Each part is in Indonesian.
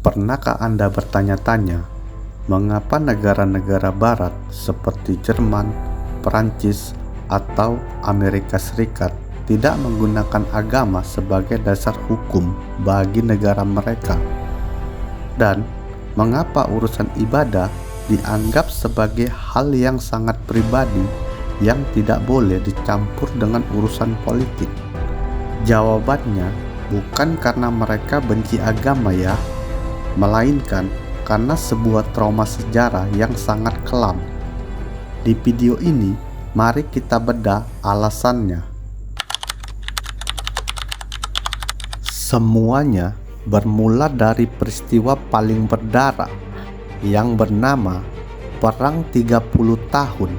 Pernahkah Anda bertanya-tanya, mengapa negara-negara barat seperti Jerman, Perancis, atau Amerika Serikat tidak menggunakan agama sebagai dasar hukum bagi negara mereka? Dan mengapa urusan ibadah dianggap sebagai hal yang sangat pribadi yang tidak boleh dicampur dengan urusan politik? Jawabannya bukan karena mereka benci agama ya, melainkan karena sebuah trauma sejarah yang sangat kelam. Di video ini, mari kita bedah alasannya. Semuanya bermula dari peristiwa paling berdarah yang bernama Perang 30 Tahun.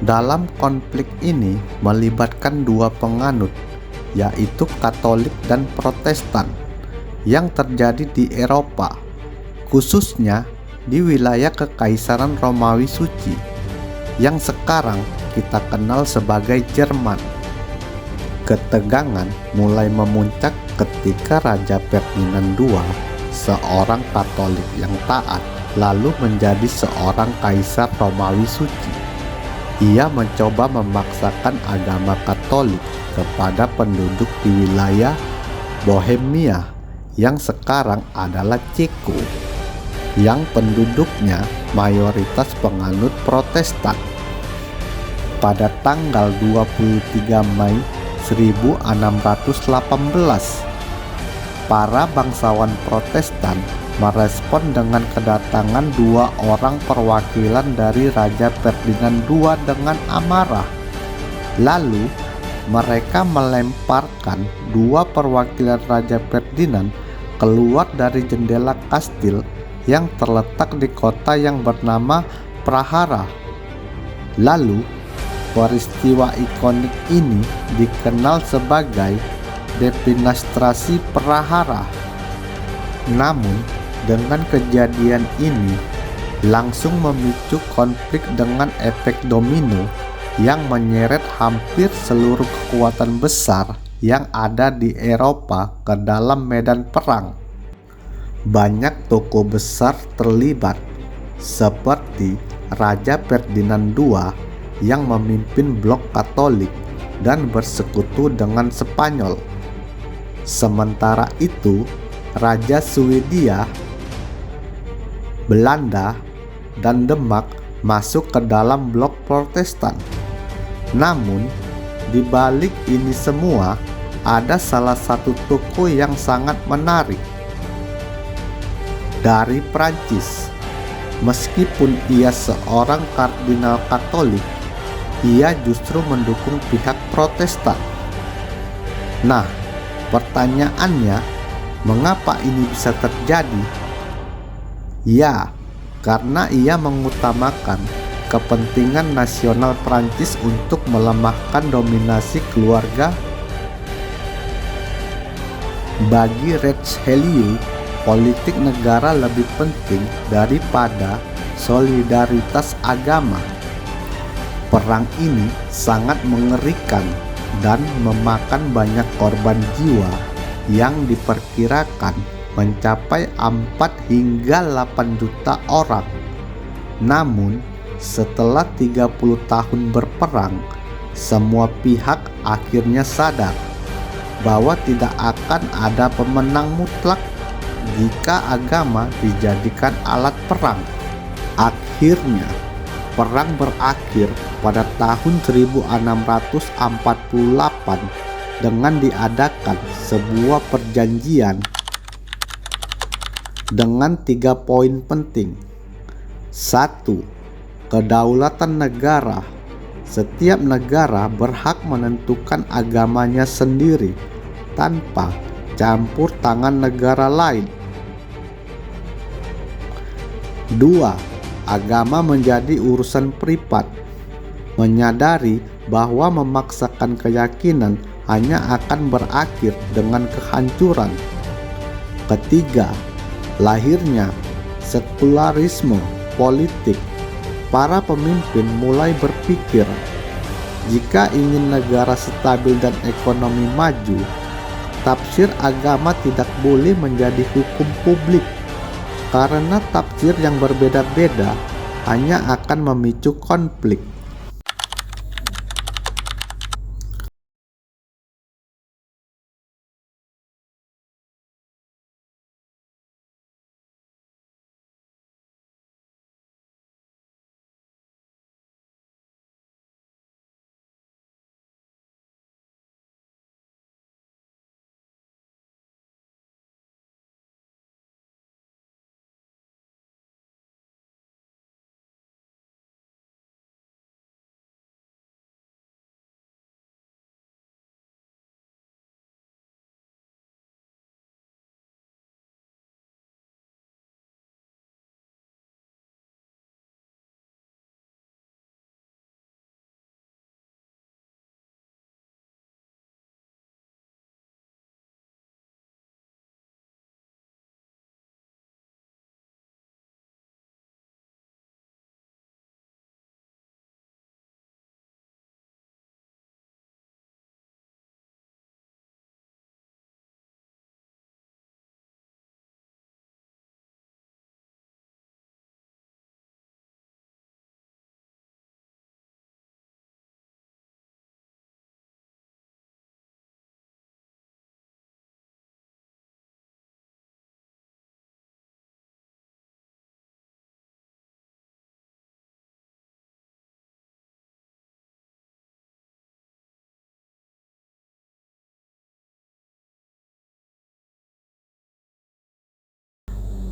Dalam konflik ini melibatkan dua penganut, yaitu Katolik dan Protestan, yang terjadi di Eropa, khususnya di wilayah Kekaisaran Romawi Suci, yang sekarang kita kenal sebagai Jerman. Ketegangan mulai memuncak ketika Raja Ferdinand II, seorang Katolik yang taat, lalu menjadi seorang Kaisar Romawi Suci. Ia mencoba memaksakan agama Katolik kepada penduduk di wilayah Bohemia, yang sekarang adalah Ceko, yang penduduknya mayoritas penganut Protestan. Pada tanggal 23 Mei 1618, para bangsawan Protestan merespon dengan kedatangan dua orang perwakilan dari Raja Ferdinand II dengan amarah. Lalu mereka melemparkan dua perwakilan Raja Ferdinand keluar dari jendela kastil yang terletak di kota yang bernama Prahara. Lalu, peristiwa ikonik ini dikenal sebagai Defenestrasi Prahara. Namun, dengan kejadian ini langsung memicu konflik dengan efek domino yang menyeret hampir seluruh kekuatan besar yang ada di Eropa ke dalam medan perang. Banyak tokoh besar terlibat, seperti Raja Ferdinand II yang memimpin blok Katolik dan bersekutu dengan Spanyol. Sementara itu, Raja Swedia, Belanda, dan Denmark masuk ke dalam blok Protestan. Namun, di balik ini semua, ada salah satu tokoh yang sangat menarik. Dari Prancis, meskipun ia seorang kardinal Katolik, ia justru mendukung pihak Protestan. Nah, pertanyaannya, mengapa ini bisa terjadi? Ya, karena ia mengutamakan kepentingan nasional Prancis untuk melemahkan dominasi keluarga. Bagi Richelieu, politik negara lebih penting daripada solidaritas agama. Perang ini sangat mengerikan dan memakan banyak korban jiwa yang diperkirakan mencapai 4 hingga 8 juta orang. Namun, setelah 30 tahun berperang, semua pihak akhirnya sadar bahwa tidak akan ada pemenang mutlak jika agama dijadikan alat perang. Akhirnya, perang berakhir pada tahun 1648 dengan diadakan sebuah perjanjian dengan 3 poin penting. 1. Kedaulatan negara. Setiap negara berhak menentukan agamanya sendiri tanpa campur tangan negara lain. 2. Agama menjadi urusan privat. Menyadari bahwa memaksakan keyakinan hanya akan berakhir dengan kehancuran. Ketiga, lahirnya sekularisme politik. Para pemimpin mulai berpikir, jika ingin negara stabil dan ekonomi maju, tafsir agama tidak boleh menjadi hukum publik. karena tafsir yang berbeda-beda hanya akan memicu konflik.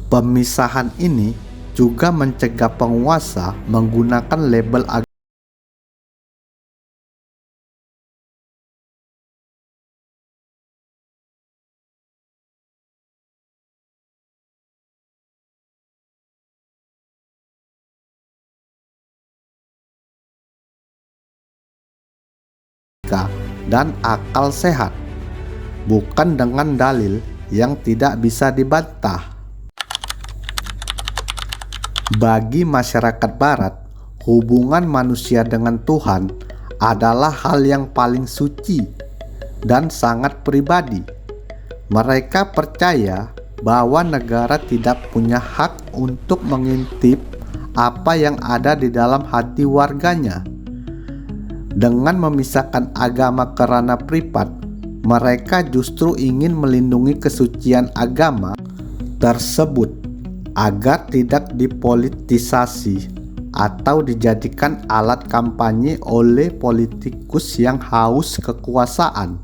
Pemisahan ini juga mencegah penguasa menggunakan label agama dan akal sehat, bukan dengan dalil yang tidak bisa dibantah. Bagi masyarakat Barat, hubungan manusia dengan Tuhan adalah hal yang paling suci dan sangat pribadi. Mereka percaya bahwa negara tidak punya hak untuk mengintip apa yang ada di dalam hati warganya. Dengan memisahkan agama ke ranah privat, mereka justru ingin melindungi kesucian agama tersebut agar tidak dipolitisasi atau dijadikan alat kampanye oleh politikus yang haus kekuasaan.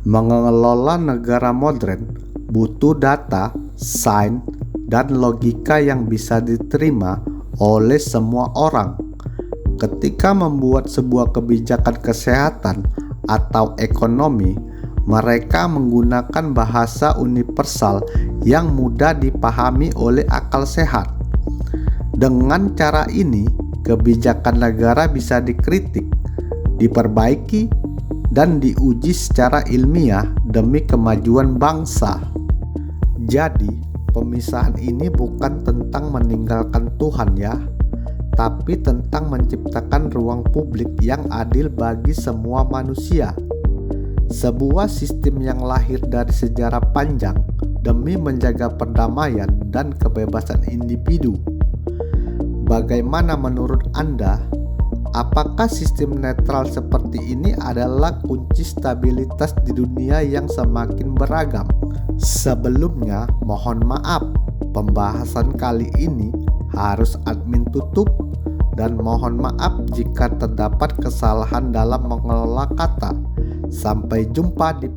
Mengelola negara modern butuh data, sains, dan logika yang bisa diterima oleh semua orang. Ketika membuat sebuah kebijakan kesehatan atau ekonomi, mereka menggunakan bahasa universal yang mudah dipahami oleh akal sehat. Dengan cara ini, kebijakan negara bisa dikritik, diperbaiki, dan diuji secara ilmiah demi kemajuan bangsa. Jadi, pemisahan ini bukan tentang meninggalkan Tuhan ya, tapi tentang menciptakan ruang publik yang adil bagi semua manusia. Sebuah sistem yang lahir dari sejarah panjang demi menjaga perdamaian dan kebebasan individu. Bagaimana menurut Anda? Apakah sistem netral seperti ini adalah kunci stabilitas di dunia yang semakin beragam? Sebelumnya, mohon maaf, pembahasan kali ini harus admin tutup, dan mohon maaf jika terdapat kesalahan dalam mengelola kata. Sampai jumpa di